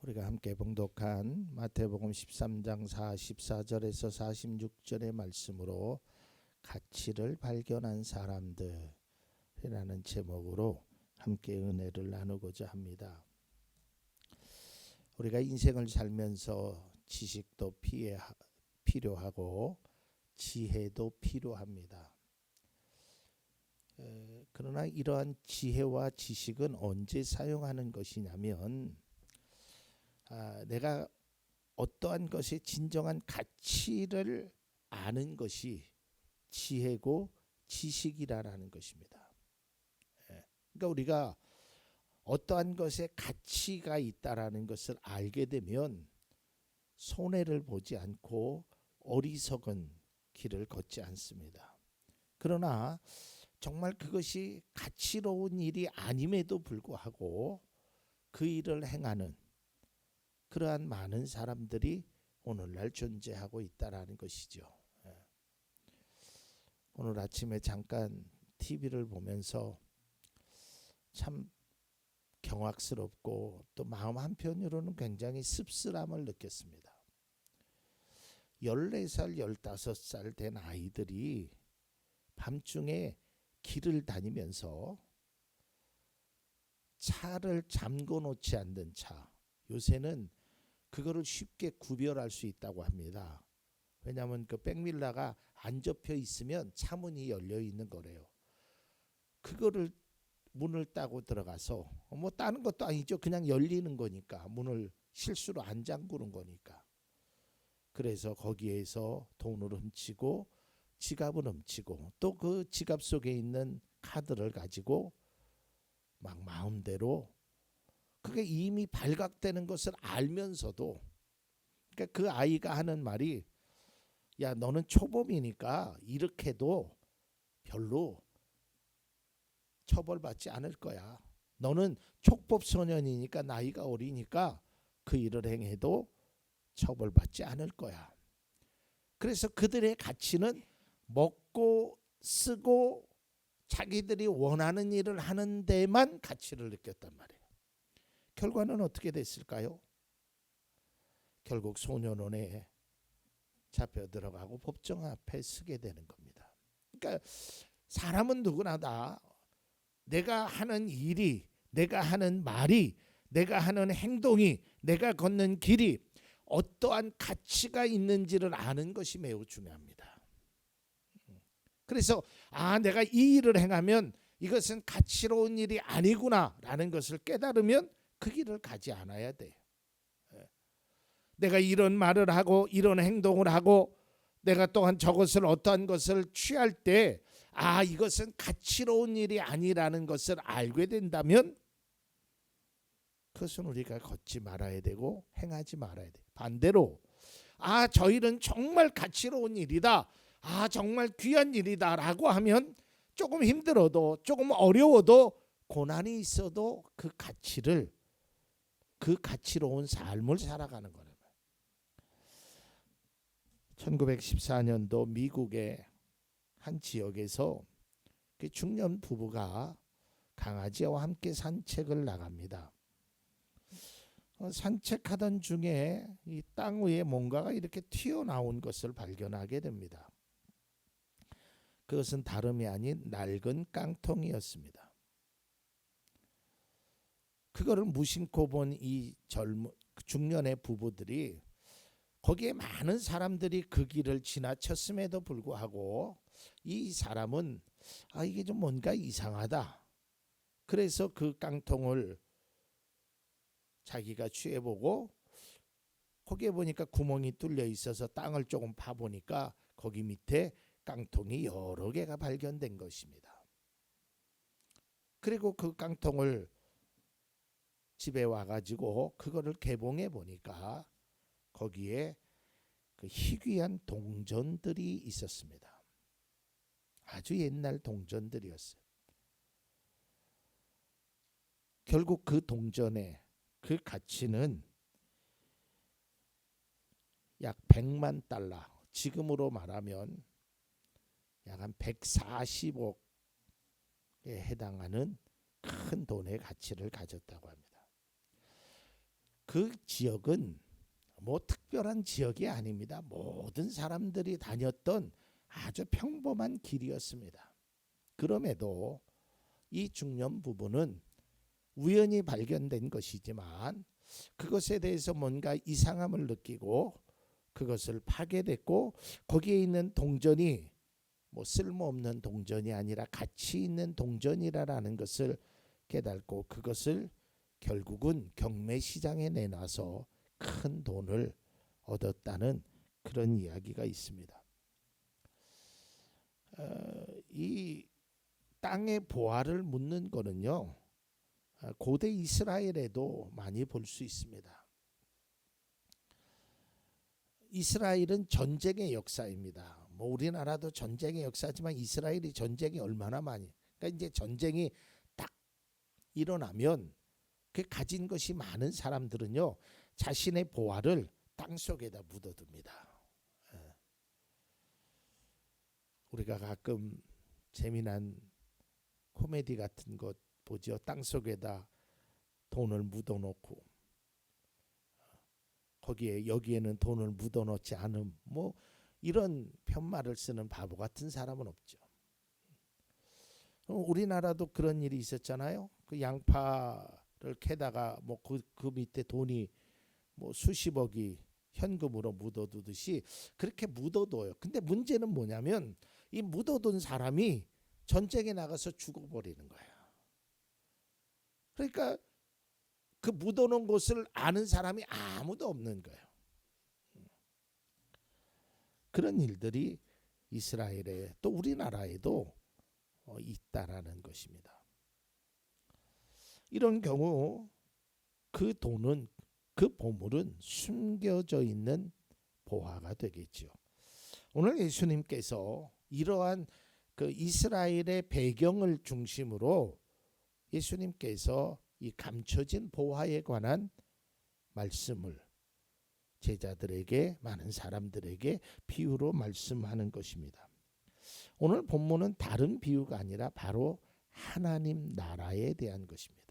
우리가 함께 봉독한 마태복음 13장 44절에서 46절의 말씀으로 가치를 발견한 사람들이라는 제목으로 함께 은혜를 나누고자 합니다. 우리가 인생을 살면서 지식도 필요하고 지혜도 필요합니다. 그러나 이러한 지혜와 지식은 언제 사용하는 것이냐면 내가 어떠한 것의 진정한 가치를 아는 것이 지혜고 지식이라는 것입니다. 그러니까 우리가 어떠한 것에 가치가 있다라는 것을 알게 되면 손해를 보지 않고 어리석은 길을 걷지 않습니다. 그러나 정말 그것이 가치로운 일이 아님에도 불구하고 그 일을 행하는 그러한 많은 사람들이 오늘날 존재하고 있다라는 것이죠. 오늘 아침에 잠깐 TV를 보면서 참 경악스럽고 또 마음 한편으로는 굉장히 씁쓸함을 느꼈습니다. 14살, 15살 된 아이들이 밤중에 길을 다니면서 차를 잠궈 놓지 않는 차, 요새는 그거를 쉽게 구별할 수 있다고 합니다. 왜냐하면 그 백밀라가 안 접혀 있으면 차문이 열려 있는 거래요. 그거를 문을 따고 들어가서 뭐 따는 것도 아니죠. 그냥 열리는 거니까, 문을 실수로 안 잠그는 거니까. 그래서 거기에서 돈을 훔치고 지갑을 훔치고 또 그 지갑 속에 있는 카드를 가지고 막 마음대로, 그게 이미 발각되는 것을 알면서도, 그러니까 그 아이가 하는 말이, 야 너는 초범이니까 이렇게도 별로 처벌받지 않을 거야. 너는 촉법 소년이니까, 나이가 어리니까 그 일을 행해도 처벌받지 않을 거야. 그래서 그들의 가치는 먹고 쓰고 자기들이 원하는 일을 하는 데만 가치를 느꼈단 말이에요. 결과는 어떻게 됐을까요? 결국 소년원에 잡혀 들어가고 법정 앞에 서게 되는 겁니다. 그러니까 사람은 누구나 다 내가 하는 일이, 내가 하는 말이, 내가 하는 행동이, 내가 걷는 길이 어떠한 가치가 있는지를 아는 것이 매우 중요합니다. 그래서 내가 이 일을 행하면 이것은 가치로운 일이 아니구나라는 것을 깨달으면 그 길을 가지 않아야 돼요. 내가 이런 말을 하고 이런 행동을 하고 내가 또한 저것을, 어떠한 것을 취할 때 이것은 가치로운 일이 아니라는 것을 알게 된다면 그것은 우리가 걷지 말아야 되고 행하지 말아야 돼요. 반대로 저 일은 정말 가치로운 일이다, 정말 귀한 일이다 라고 하면 조금 힘들어도, 조금 어려워도, 고난이 있어도 그 가치로운 삶을 살아가는 거예요. 1914년도 미국의 한 지역에서 중년 부부가 강아지와 함께 산책을 나갑니다. 산책하던 중에 이 땅 위에 뭔가가 이렇게 튀어나온 것을 발견하게 됩니다. 그것은 다름이 아닌 낡은 깡통이었습니다. 그거를 무심코 본 이 중년의 부부들이, 거기에 많은 사람들이 그 길을 지나쳤음에도 불구하고 이 사람은 이게 좀 뭔가 이상하다. 그래서 그 깡통을 자기가 취해보고, 거기에 보니까 구멍이 뚫려 있어서 땅을 조금 파보니까 거기 밑에 깡통이 여러 개가 발견된 것입니다. 그리고 그 깡통을 집에 와가지고 그거를 개봉해 보니까 거기에 그 희귀한 동전들이 있었습니다. 아주 옛날 동전들이었어요. 결국 그 동전의 그 가치는 약 100만 달러, 지금으로 말하면 약 한 140억에 해당하는 큰 돈의 가치를 가졌다고 합니다. 그 지역은 뭐 특별한 지역이 아닙니다. 모든 사람들이 다녔던 아주 평범한 길이었습니다. 그럼에도 이 중년 부부는 우연히 발견된 것이지만 그것에 대해서 뭔가 이상함을 느끼고 그것을 파괴됐고, 거기에 있는 동전이 뭐 쓸모없는 동전이 아니라 가치 있는 동전이라는 것을 깨닫고 그것을 결국은 경매 시장에 내놔서 큰 돈을 얻었다는 그런 이야기가 있습니다. 이 땅의 보화를 묻는 거는요, 고대 이스라엘에도 많이 볼 수 있습니다. 이스라엘은 전쟁의 역사입니다. 뭐 우리나라도 전쟁의 역사지만 이스라엘이 전쟁이 얼마나 많이, 그러니까 이제 전쟁이 딱 일어나면 그 가진 것이 많은 사람들은요, 자신의 보화를 땅 속에다 묻어둡니다. 우리가 가끔 재미난 코미디 같은 것 보죠. 땅 속에다 돈을 묻어놓고 거기에 여기에는 돈을 묻어놓지 않음, 뭐 이런 편말을 쓰는 바보 같은 사람은 없죠. 우리나라도 그런 일이 있었잖아요. 그 양파를 캐다가 뭐 그 밑에 돈이 뭐 수십억이 현금으로 묻어두듯이 그렇게 묻어둬요. 근데 문제는 뭐냐면 이 묻어둔 사람이 전쟁에 나가서 죽어버리는 거예요. 그러니까 그 묻어놓은 곳을 아는 사람이 아무도 없는 거예요. 그런 일들이 이스라엘에 또 우리나라에도 있다라는 것입니다. 이런 경우 그 돈은, 그 보물은 숨겨져 있는 보화가 되겠죠. 오늘 예수님께서 이러한 그 이스라엘의 배경을 중심으로 예수님께서 이 감춰진 보화에 관한 말씀을 제자들에게, 많은 사람들에게 비유로 말씀하는 것입니다. 오늘 본문은 다른 비유가 아니라 바로 하나님 나라에 대한 것입니다.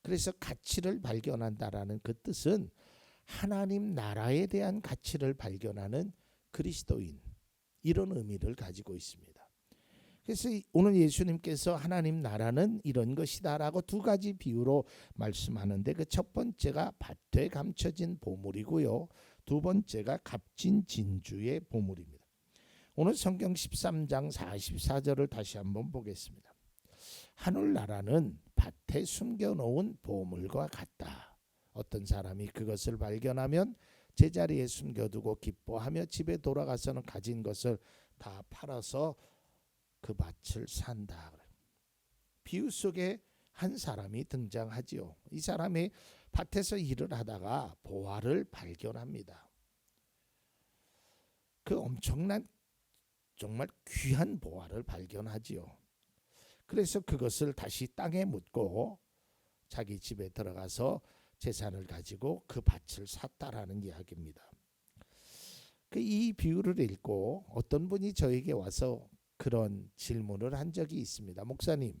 그래서 가치를 발견한다라는 그 뜻은 하나님 나라에 대한 가치를 발견하는 그리스도인, 이런 의미를 가지고 있습니다. 그래서 오늘 예수님께서 하나님 나라는 이런 것이다라고 두 가지 비유로 말씀하는데, 그 첫 번째가 밭에 감춰진 보물이고요, 두 번째가 값진 진주의 보물입니다. 오늘 성경 13장 44절을 다시 한번 보겠습니다. 하늘나라는 밭에 숨겨놓은 보물과 같다. 어떤 사람이 그것을 발견하면 제자리에 숨겨두고 기뻐하며 집에 돌아가서는 가진 것을 다 팔아서 그 밭을 산다. 비유 속에 한 사람이 등장하지요. 이 사람이 밭에서 일을 하다가 보화를 발견합니다. 그 엄청난 정말 귀한 보화를 발견하지요. 그래서 그것을 다시 땅에 묻고 자기 집에 들어가서 재산을 가지고 그 밭을 샀다라는 이야기입니다. 이 비유를 읽고 어떤 분이 저에게 와서 그런 질문을 한 적이 있습니다. 목사님,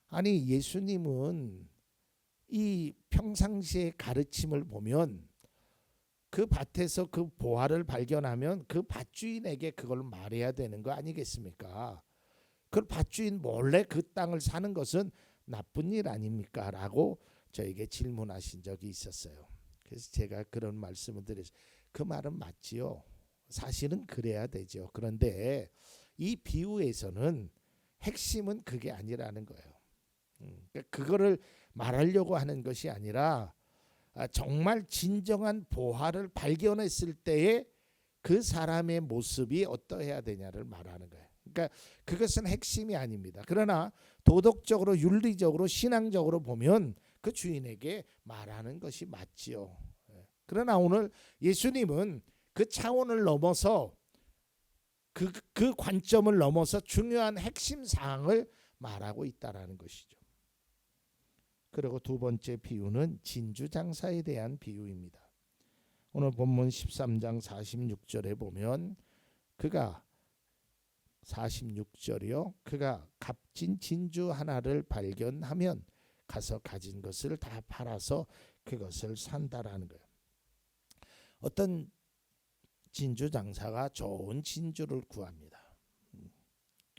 아니 예수님은 이 평상시의 가르침을 보면 그 밭에서 그 보화를 발견하면 그 밭주인에게 그걸 말해야 되는 거 아니겠습니까? 그 밭주인 몰래 그 땅을 사는 것은 나쁜 일 아닙니까? 라고 저에게 질문하신 적이 있었어요. 그래서 제가 그런 말씀을 드렸어요. 그 말은 맞지요. 사실은 그래야 되죠. 그런데 이 비유에서는 핵심은 그게 아니라는 거예요. 그거를 말하려고 하는 것이 아니라 정말 진정한 보화를 발견했을 때에 그 사람의 모습이 어떠해야 되냐를 말하는 거예요. 그러니까 그것은 핵심이 아닙니다. 그러나 도덕적으로, 윤리적으로, 신앙적으로 보면 그 주인에게 말하는 것이 맞지요. 그러나 오늘 예수님은 그 차원을 넘어서 그 관점을 넘어서 중요한 핵심 사항을 말하고 있다라는 것이죠. 그리고 두 번째 비유는 진주 장사에 대한 비유입니다. 오늘 본문 13장 46절에 보면 그가 46절이요. 그가 값진 진주 하나를 발견하면 가서 가진 것을 다 팔아서 그것을 산다라는 거예요. 어떤 진주 장사가 좋은 진주를 구합니다.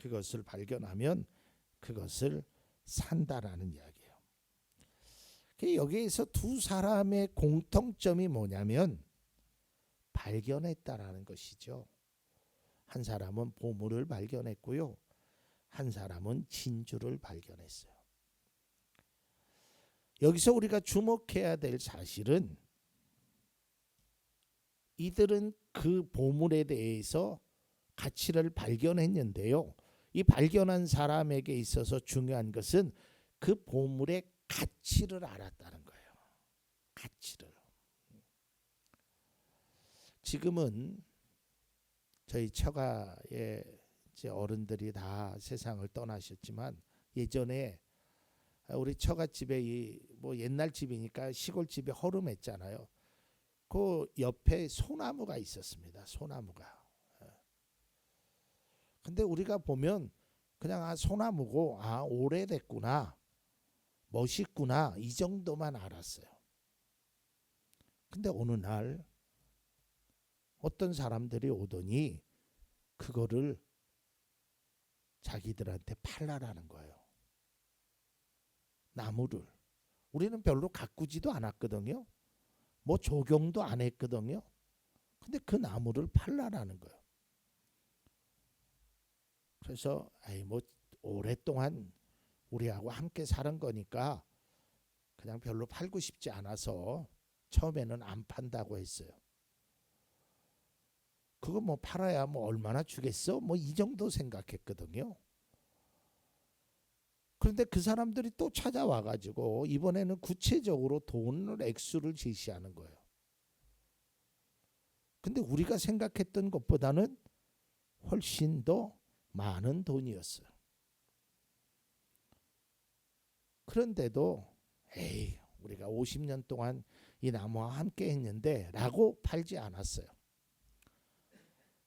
그것을 발견하면 그것을 산다라는 이야기예요. 여기에서 두 사람의 공통점이 뭐냐면 발견했다라는 것이죠. 한 사람은 보물을 발견했고요. 한 사람은 진주를 발견했어요. 여기서 우리가 주목해야 될 사실은 이들은 그 보물에 대해서 가치를 발견했는데요. 이 발견한 사람에게 있어서 중요한 것은 그 보물의 가치를 알았다는 거예요. 가치를. 지금은 저희 처가의 이제 어른들이 다 세상을 떠나셨지만 예전에 우리 처갓집에 뭐 옛날 집이니까 시골집에 허름했잖아요. 그 옆에 소나무가 있었습니다. 소나무가. 근데 우리가 보면 그냥 소나무고 오래됐구나, 멋있구나 이 정도만 알았어요. 근데 어느 날 어떤 사람들이 오더니 그거를 자기들한테 팔라라는 거예요. 나무를. 우리는 별로 가꾸지도 않았거든요. 뭐 조경도 안 했거든요. 근데 그 나무를 팔라라는 거예요. 그래서 뭐 오랫동안 우리하고 함께 사는 거니까 그냥 별로 팔고 싶지 않아서 처음에는 안 판다고 했어요. 그거 뭐 팔아야 뭐 얼마나 주겠어? 뭐 이 정도 생각했거든요. 그런데 그 사람들이 또 찾아와 가지고 이번에는 구체적으로 돈을 액수를 제시하는 거예요. 근데 우리가 생각했던 것보다는 훨씬 더 많은 돈이었어요. 그런데도 우리가 50년 동안 이 나무와 함께 했는데 라고 팔지 않았어요.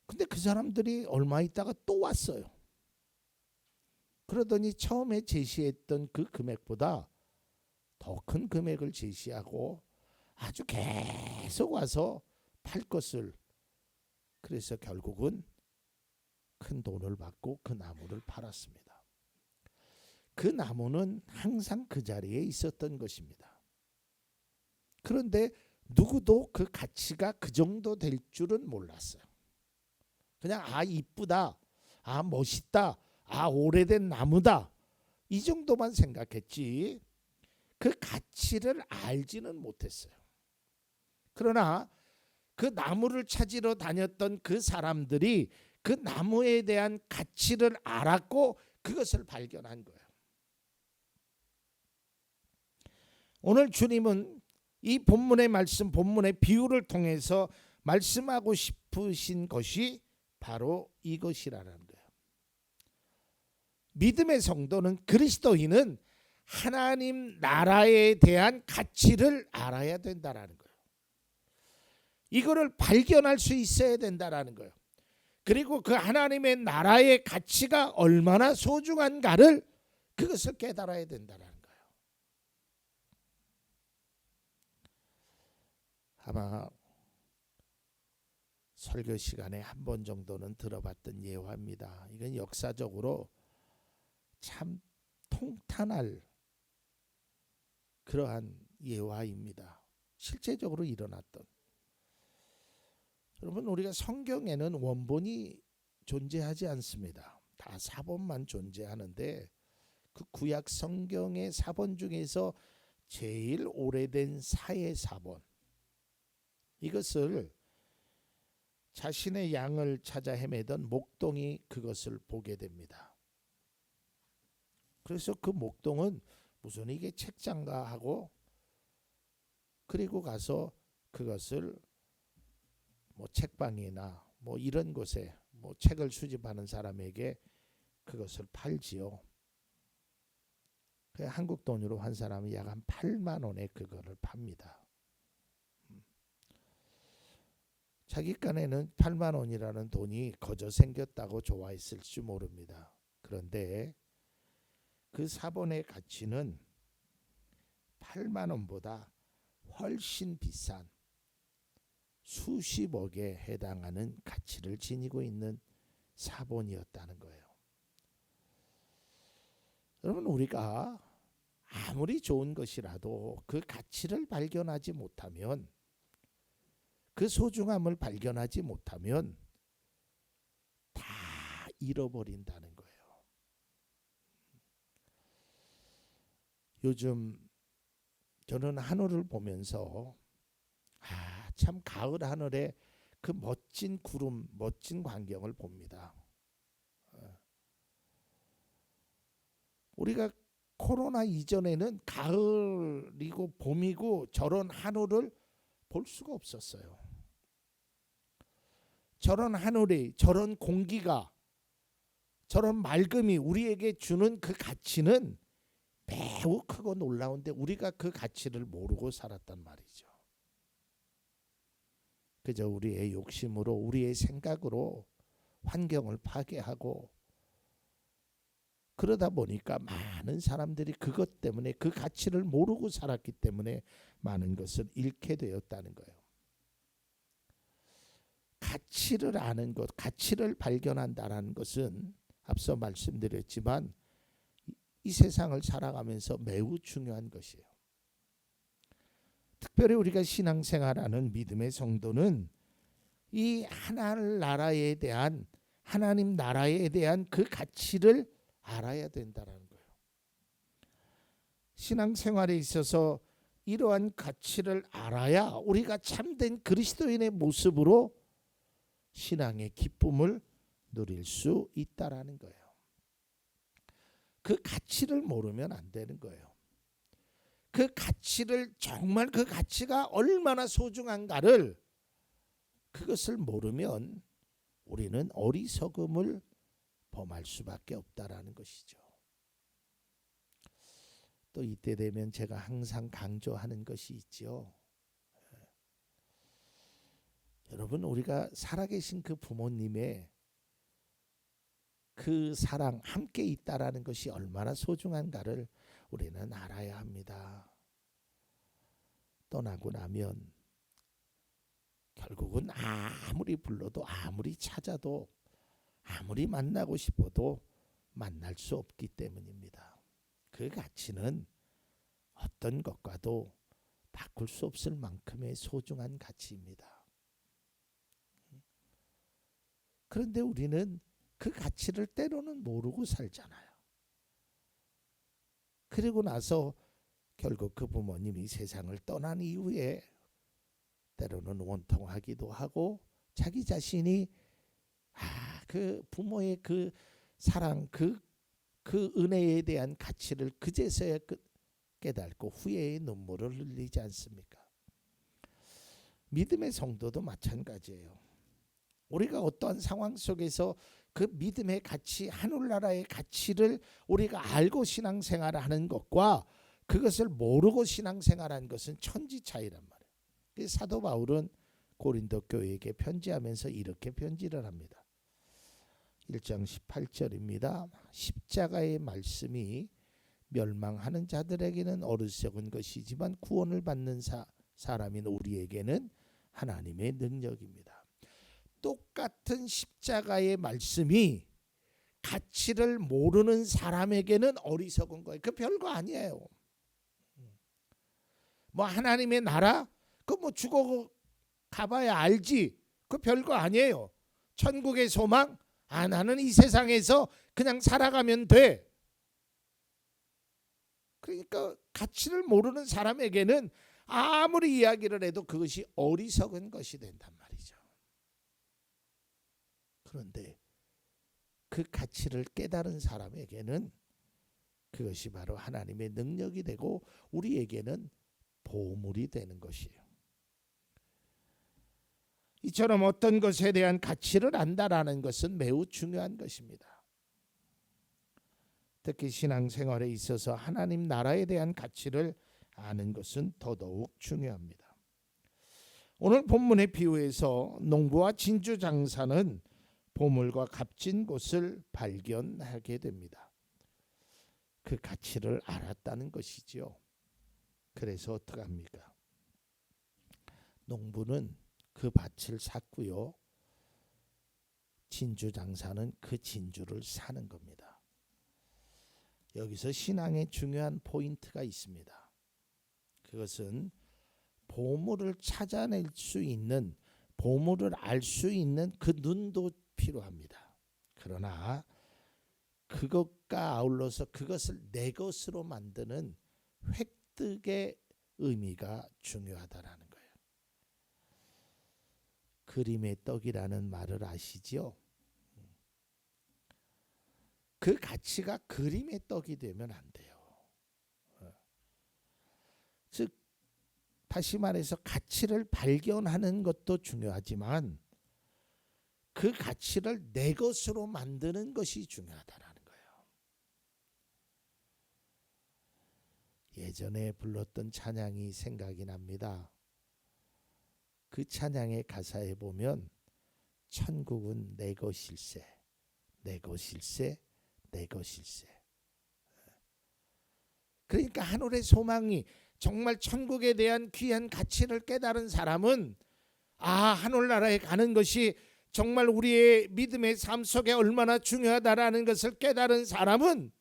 근데 그 사람들이 얼마 있다가 또 왔어요. 그러더니 처음에 제시했던 그 금액보다 더 큰 금액을 제시하고 아주 계속 와서 팔 것을, 그래서 결국은 큰 돈을 받고 그 나무를 팔았습니다. 그 나무는 항상 그 자리에 있었던 것입니다. 그런데 누구도 그 가치가 그 정도 될 줄은 몰랐어요. 그냥 이쁘다, 멋있다, 오래된 나무다 이 정도만 생각했지 그 가치를 알지는 못했어요. 그러나 그 나무를 찾으러 다녔던 그 사람들이 그 나무에 대한 가치를 알았고 그것을 발견한 거예요. 오늘 주님은 이 본문의 말씀, 본문의 비유를 통해서 말씀하고 싶으신 것이 바로 이것이라는 거예요. 믿음의 성도는, 그리스도인은 하나님 나라에 대한 가치를 알아야 된다라는 거예요. 이거를 발견할 수 있어야 된다라는 거예요. 그리고 그 하나님의 나라의 가치가 얼마나 소중한가를 그것을 깨달아야 된다라는 거예요. 아마 설교 시간에 한 번 정도는 들어봤던 예화입니다. 이건 역사적으로 참 통탄할 그러한 예화입니다. 실제적으로 일어났던. 여러분, 우리가 성경에는 원본이 존재하지 않습니다. 다 사본만 존재하는데 그 구약 성경의 사본 중에서 제일 오래된 사의 사본, 이것을 자신의 양을 찾아 헤매던 목동이 그것을 보게 됩니다. 그래서 그 목동은 무슨 이게 책장가 하고 그리고 가서 그것을 뭐 책방이나 뭐 이런 곳에 뭐 책을 수집하는 사람에게 그것을 팔지요. 한국 돈으로 한 사람이 약 한 8만 원에 그거를 팝니다. 자기 깐에는 8만 원이라는 돈이 거저 생겼다고 좋아했을지 모릅니다. 그런데 그 사본의 가치는 8만 원보다 훨씬 비싼 수십억에 해당하는 가치를 지니고 있는 사본이었다는 거예요. 여러분, 우리가 아무리 좋은 것이라도 그 가치를 발견하지 못하면, 그 소중함을 발견하지 못하면 다 잃어버린다는 거예요. 요즘 저는 하늘을 보면서 참 가을 하늘에 그 멋진 구름, 멋진 광경을 봅니다. 우리가 코로나 이전에는 가을이고 봄이고 저런 하늘을 볼 수가 없었어요. 저런 하늘이, 저런 공기가, 저런 맑음이 우리에게 주는 그 가치는 매우 크고 놀라운데 우리가 그 가치를 모르고 살았단 말이죠. 그저 우리의 욕심으로, 우리의 생각으로 환경을 파괴하고, 그러다 보니까 많은 사람들이 그것 때문에, 그 가치를 모르고 살았기 때문에 많은 것을 잃게 되었다는 거예요. 가치를 아는 것, 가치를 발견한다는 것은 앞서 말씀드렸지만 이 세상을 살아가면서 매우 중요한 것이에요. 특별히 우리가 신앙생활하는 믿음의 성도는 이 하나님 나라에 대한, 하나님 나라에 대한 그 가치를 알아야 된다는 거예요. 신앙생활에 있어서 이러한 가치를 알아야 우리가 참된 그리스도인의 모습으로 신앙의 기쁨을 누릴 수 있다라는 거예요. 그 가치를 모르면 안 되는 거예요. 그 가치를, 정말 그 가치가 얼마나 소중한가를, 그것을 모르면 우리는 어리석음을 범할 수밖에 없다라는 것이죠. 또 이때 되면 제가 항상 강조하는 것이 있죠. 여러분, 우리가 살아계신 그 부모님의 그 사랑, 함께 있다라는 것이 얼마나 소중한가를 우리는 알아야 합니다. 떠나고 나면 결국은 아무리 불러도, 아무리 찾아도, 아무리 만나고 싶어도 만날 수 없기 때문입니다. 그 가치는 어떤 것과도 바꿀 수 없을 만큼의 소중한 가치입니다. 그런데 우리는 그 가치를 때로는 모르고 살잖아요. 그리고 나서 결국 그 부모님이 세상을 떠난 이후에 때로는 원통하기도 하고, 자기 자신이 그 부모의 그 사랑, 그 은혜에 대한 가치를 그제서야 깨닫고 후회의 눈물을 흘리지 않습니까? 믿음의 성도도 마찬가지예요. 우리가 어떠한 상황 속에서 그 믿음의 가치, 하늘나라의 가치를 우리가 알고 신앙생활을 하는 것과 그것을 모르고 신앙생활하는 것은 천지 차이란 말이에요. 그래서 사도 바울은 고린도 교회에게 편지하면서 이렇게 편지를 합니다. 1장 18절입니다. 십자가의 말씀이 멸망하는 자들에게는 어리석은 것이지만 구원을 받는 사람인 우리에게는 하나님의 능력입니다. 똑같은 십자가의 말씀이 가치를 모르는 사람에게는 어리석은 거예요. 그 별거 아니에요. 뭐 하나님의 나라? 그 뭐 죽어 가봐야 알지. 그 별거 아니에요. 천국의 소망? 나는 이 세상에서 그냥 살아가면 돼. 그러니까 가치를 모르는 사람에게는 아무리 이야기를 해도 그것이 어리석은 것이 된단 말이죠. 그런데 그 가치를 깨달은 사람에게는 그것이 바로 하나님의 능력이 되고 우리에게는 보물이 되는 것이에요. 이처럼 어떤 것에 대한 가치를 안다라는 것은 매우 중요한 것입니다. 특히 신앙생활에 있어서 하나님 나라에 대한 가치를 아는 것은 더더욱 중요합니다. 오늘 본문의 비유에서 농부와 진주 장사는 보물과 값진 곳을 발견하게 됩니다. 그 가치를 알았다는 것이지요. 그래서 어떡합니까? 농부는 그 밭을 샀고요. 진주 장사는 그 진주를 사는 겁니다. 여기서 신앙의 중요한 포인트가 있습니다. 그것은 보물을 찾아낼 수 있는, 보물을 알 수 있는 그 눈도 필요합니다. 그러나 그것과 아울러서 그것을 내 것으로 만드는 획득의 의미가 중요하다라는 거예요. 그림의 떡이라는 말을 아시죠? 그 가치가 그림의 떡이 되면 안 돼요. 즉 다시 말해서 가치를 발견하는 것도 중요하지만 그 가치를 내 것으로 만드는 것이 중요하다라는 거예요. 예전에 불렀던 찬양이 생각이 납니다. 그 찬양의 가사에 보면 천국은 내 것일세, 내 것일세, 내 것일세. 그러니까 하늘의 소망이 정말 천국에 대한 귀한 가치를 깨달은 사람은 하늘나라에 가는 것이 정말 우리의 믿음의 삶 속에 얼마나 중요하다라는 것을 깨달은 사람은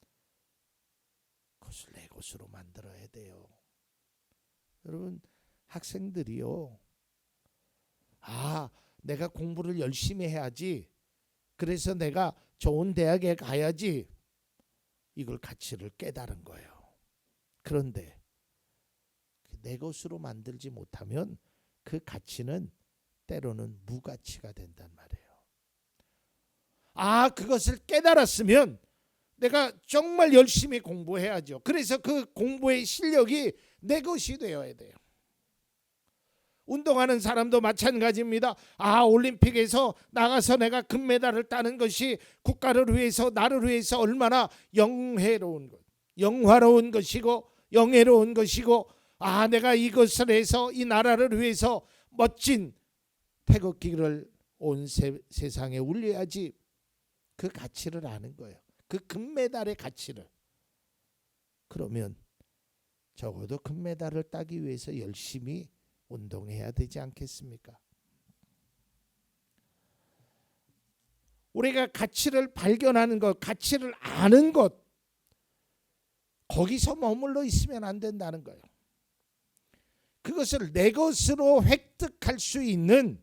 그것을 내 것으로 만들어야 돼요. 여러분 학생들이요. 내가 공부를 열심히 해야지. 그래서 내가 좋은 대학에 가야지. 이걸 가치를 깨달은 거예요. 그런데 내 것으로 만들지 못하면 그 가치는 때로는 무가치가 된단 말이에요. 그것을 깨달았으면 내가 정말 열심히 공부해야죠. 그래서 그 공부의 실력이 내 것이 되어야 돼요. 운동하는 사람도 마찬가지입니다. 올림픽에서 나가서 내가 금메달을 따는 것이 국가를 위해서, 나를 위해서 얼마나 영화로운 것이고 영예로운 것이고 내가 이것을 해서 이 나라를 위해서 멋진 태극기를 온 세상에 울려야지. 그 가치를 아는 거예요. 그 금메달의 가치를. 그러면 적어도 금메달을 따기 위해서 열심히 운동해야 되지 않겠습니까? 우리가 가치를 발견하는 것, 가치를 아는 것, 거기서 머물러 있으면 안 된다는 거예요. 그것을 내 것으로 획득할 수 있는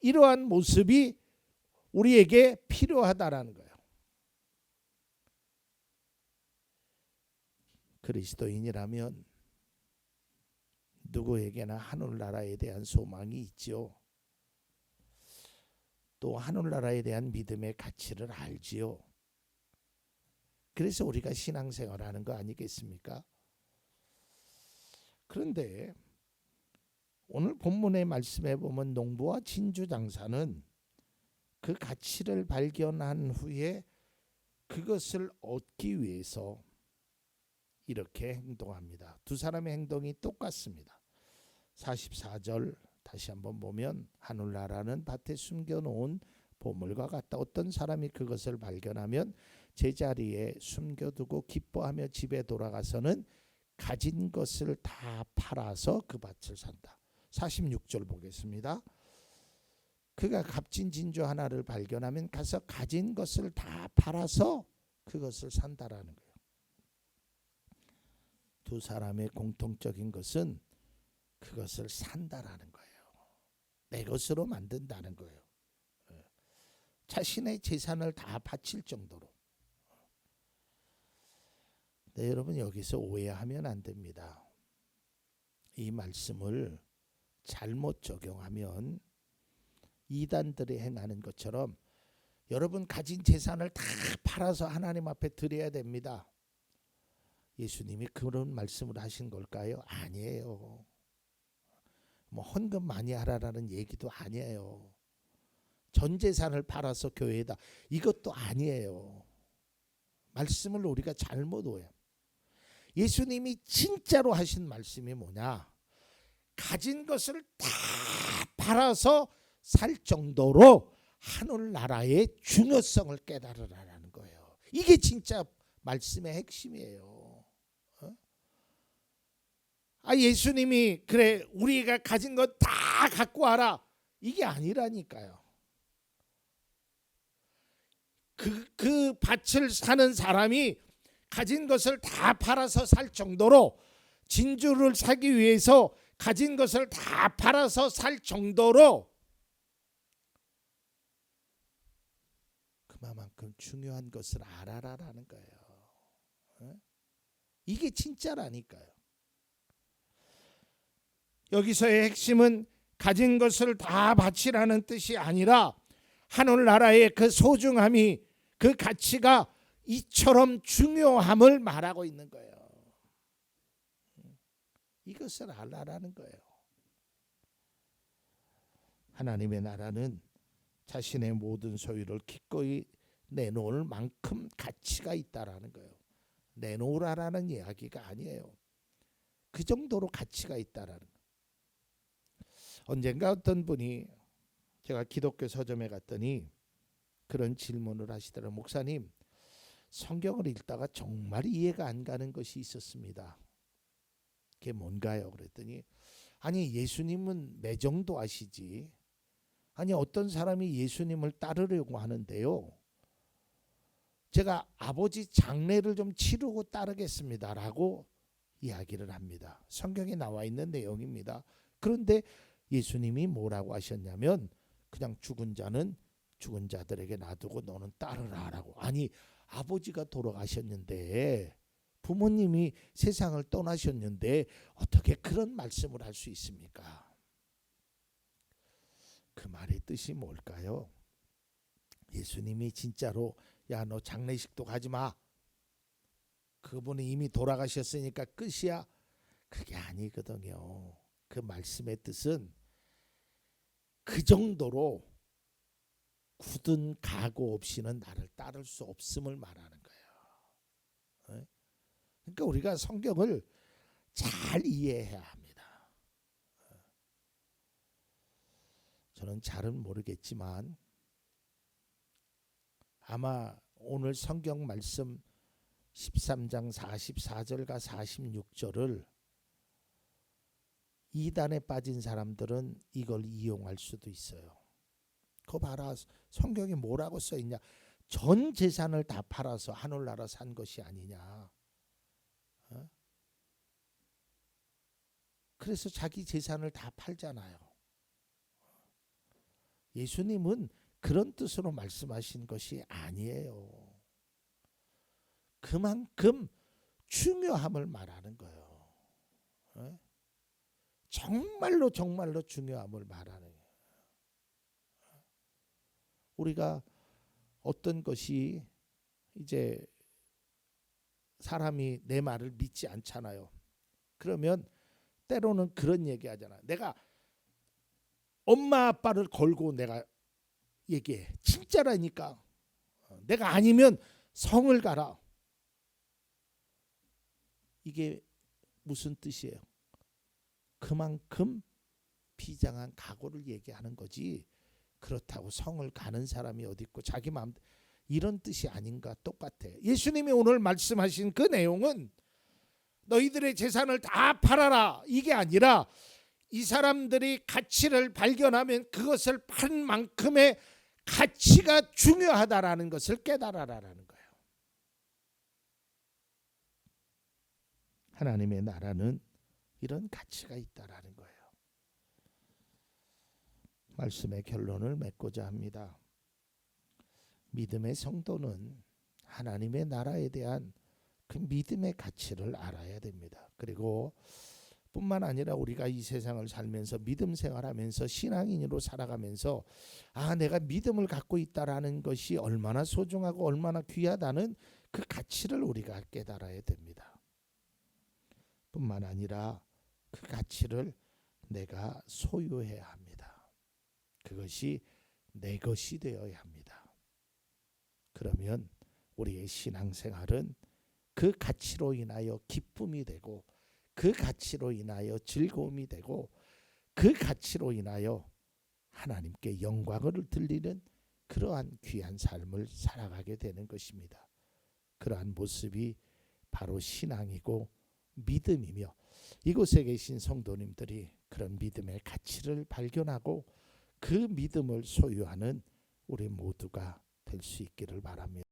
이러한 모습이 우리에게 필요하다라는 거예요. 그리스도인이라면 누구에게나 하늘나라에 대한 소망이 있지요. 또 하늘나라에 대한 믿음의 가치를 알지요. 그래서 우리가 신앙생활하는 거 아니겠습니까? 그런데 오늘 본문의 말씀에 보면 농부와 진주 장사는 그 가치를 발견한 후에 그것을 얻기 위해서 이렇게 행동합니다. 두 사람의 행동이 똑같습니다. 44절 다시 한번 보면 하늘나라는 밭에 숨겨놓은 보물과 같다. 어떤 사람이 그것을 발견하면 제자리에 숨겨두고 기뻐하며 집에 돌아가서는 가진 것을 다 팔아서 그 밭을 산다. 46절 보겠습니다. 그가 값진 진주 하나를 발견하면 가서 가진 것을 다 팔아서 그것을 산다라는 거예요. 두 사람의 공통적인 것은 그것을 산다라는 거예요. 내 것으로 만든다는 거예요. 자신의 재산을 다 바칠 정도로. 네, 여러분 여기서 오해하면 안 됩니다. 이 말씀을 잘못 적용하면 이단들이 행하는 것처럼 여러분 가진 재산을 다 팔아서 하나님 앞에 드려야 됩니다. 예수님이 그런 말씀을 하신 걸까요? 아니에요. 헌금 많이 하라라는 얘기도 아니에요. 전 재산을 팔아서 교회에다, 이것도 아니에요. 말씀을 우리가 잘못 오해합니다. 예수님이 진짜로 하신 말씀이 뭐냐? 가진 것을 다 팔아서 살 정도로 하늘나라의 중요성을 깨달으라는 거예요. 이게 진짜 말씀의 핵심이에요. 예수님이 그래 우리가 가진 것 다 갖고 와라 이게 아니라니까요. 그 밭을 사는 사람이 가진 것을 다 팔아서 살 정도로, 진주를 사기 위해서 가진 것을 다 팔아서 살 정도로 그만큼 중요한 것을 알아라라는 거예요. 이게 진짜라니까요. 여기서의 핵심은 가진 것을 다 바치라는 뜻이 아니라 하늘나라의 그 소중함이, 그 가치가 이처럼 중요함을 말하고 있는 거예요. 이것을 알라라는 거예요. 하나님의 나라는 자신의 모든 소유를 기꺼이 내놓을 만큼 가치가 있다라는 거예요. 내놓으라라는 이야기가 아니에요. 그 정도로 가치가 있다라는 거예요. 언젠가 어떤 분이, 제가 기독교 서점에 갔더니 그런 질문을 하시더라고요. 목사님, 성경을 읽다가 정말 이해가 안 가는 것이 있었습니다. 그게 뭔가요? 그랬더니 아니 예수님은 매정도 하시지, 아니 어떤 사람이 예수님을 따르려고 하는데요, 제가 아버지 장례를 좀 치르고 따르겠습니다라고 이야기를 합니다. 성경에 나와 있는 내용입니다. 그런데 예수님이 뭐라고 하셨냐면 그냥 죽은 자는 죽은 자들에게 놔두고 너는 따르라라고. 아니 아버지가 돌아가셨는데, 부모님이 세상을 떠나셨는데 어떻게 그런 말씀을 할 수 있습니까? 그 말의 뜻이 뭘까요? 예수님이 진짜로 야 너 장례식도 가지 마, 그분이 이미 돌아가셨으니까 끝이야, 그게 아니거든요. 그 말씀의 뜻은 그 정도로 굳은 각오 없이는 나를 따를 수 없음을 말하는 거예요. 그러니까 우리가 성경을 잘 이해해야 합니다. 저는 잘은 모르겠지만 아마 오늘 성경 말씀 13장 44절과 46절을 이단에 빠진 사람들은 이걸 이용할 수도 있어요. 그거 봐라, 성경에 뭐라고 써있냐, 전 재산을 다 팔아서 하늘나라 산 것이 아니냐. 그래서 자기 재산을 다 팔잖아요. 예수님은 그런 뜻으로 말씀하신 것이 아니에요. 그만큼 중요함을 말하는 거예요. 정말로 정말로 중요함을 말하는 거예요. 우리가 어떤 것이 이제 사람이 내 말을 믿지 않잖아요. 그러면 때로는 그런 얘기 하잖아. 내가 엄마 아빠를 걸고 내가 얘기해. 진짜라니까. 내가 아니면 성을 가라. 이게 무슨 뜻이에요? 그만큼 비장한 각오를 얘기하는 거지, 그렇다고 성을 가는 사람이 어디 있고 자기 마음, 이런 뜻이 아닌가 똑같아. 예수님이 오늘 말씀하신 그 내용은 너희들의 재산을 다 팔아라 이게 아니라, 이 사람들이 가치를 발견하면 그것을 판 만큼의 가치가 중요하다라는 것을 깨달아라라는 거예요. 하나님의 나라는 이런 가치가 있다라는 거예요. 말씀의 결론을 맺고자 합니다. 믿음의 성도는 하나님의 나라에 대한 그 믿음의 가치를 알아야 됩니다. 그리고 뿐만 아니라 우리가 이 세상을 살면서 믿음 생활하면서 신앙인으로 살아가면서 내가 믿음을 갖고 있다라는 것이 얼마나 소중하고 얼마나 귀하다는 그 가치를 우리가 깨달아야 됩니다. 뿐만 아니라 그 가치를 내가 소유해야 합니다. 그것이 내 것이 되어야 합니다. 그러면 우리의 신앙생활은 그 가치로 인하여 기쁨이 되고, 그 가치로 인하여 즐거움이 되고, 그 가치로 인하여 하나님께 영광을 드리는 그러한 귀한 삶을 살아가게 되는 것입니다. 그러한 모습이 바로 신앙이고 믿음이며, 이곳에 계신 성도님들이 그런 믿음의 가치를 발견하고 그 믿음을 소유하는 우리 모두가 될 수 있기를 바랍니다.